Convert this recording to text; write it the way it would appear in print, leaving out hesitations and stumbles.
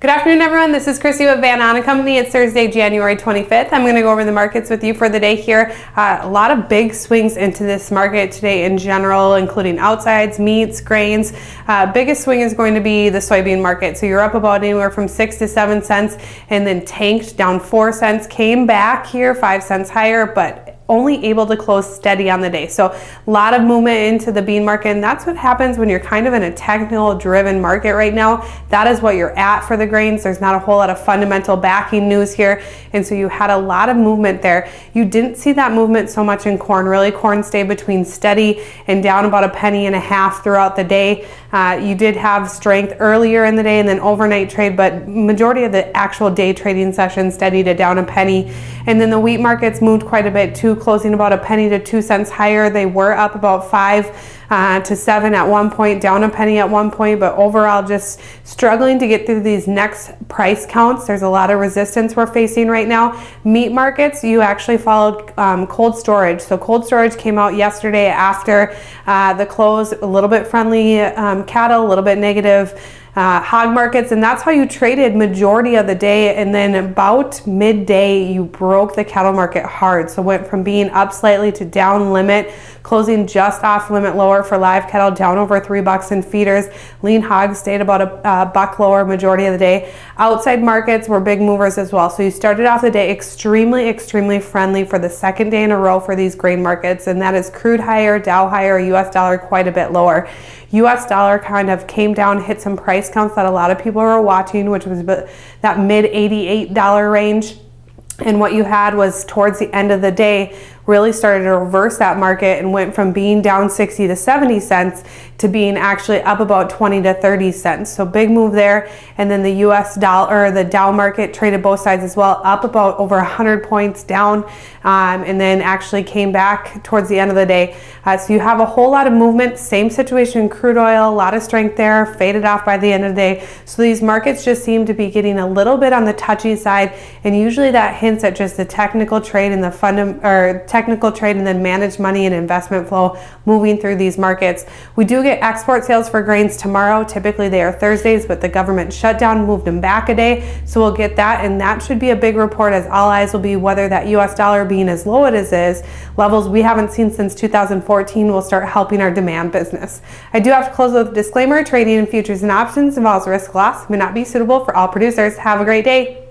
Good afternoon, everyone. This is Chrissy with Ahn Co. It's Thursday, January 25th. I'm going to go over the markets with you for the day here. A lot of big swings into this market today in general, including outsides, meats, grains. Biggest swing is going to be the soybean market. So you're up about anywhere from 6 to 7 cents and then tanked down 4 cents, came back here 5 cents higher, but only able to close steady on the day. So a lot of movement into the bean market, and that's what happens when you're kind of in a technical driven market right now. That is what you're at for the grains. There's not a whole lot of fundamental backing news here, and so you had a lot of movement there. You didn't see that movement so much in corn. Really, corn stayed between steady and down about 1.5 pennies throughout the day. You did have strength earlier in the day and then overnight trade, but majority of the actual day trading session steady to down 1 penny. And then the wheat markets moved quite a bit too, closing about 1 penny to 2 cents higher. They were up about 5 to 7 at one point, down 1 penny at one point, but overall just struggling to get through these next price counts. There's a lot of resistance we're facing right now. Meat markets, you actually followed cold storage. So cold storage came out yesterday after the close, a little bit friendly cattle, a little bit negative hog markets, and that's how you traded majority of the day. And then about midday you broke the cattle market hard, so went from being up slightly to down limit, closing just off limit lower for live cattle, down over $3 in feeders. Lean hogs stayed about a buck lower majority of the day. Outside markets were big movers as well. So you started off the day extremely friendly for the second day in a row for these grain markets, and that is crude higher, Dow higher, US dollar quite a bit lower. US dollar kind of came down, hit some price counts that a lot of people were watching, which was that mid $88 range. And what you had was towards the end of the day really started to reverse that market and went from being down 60 to 70 cents to being actually up about 20 to 30 cents. So big move there. And then the US dollar, or the Dow market, traded both sides as well, up about over 100 points down, and then actually came back towards the end of the day. So you have a whole lot of movement. Same situation in crude oil, a lot of strength there, faded off by the end of the day. So these markets just seem to be getting a little bit on the touchy side, and usually that hints at just the technical trade and the technical trade and then managed money and investment flow moving through these markets. We do get export sales for grains tomorrow. Typically they are Thursdays, but the government shutdown moved them back a day, so we'll get that, and that should be a big report, as all eyes will be whether that US dollar being as low as it is, levels we haven't seen since 2014, will start helping our demand business. I do have to close with a disclaimer: trading in futures and options involves risk loss, may not be suitable for all producers. Have a great day.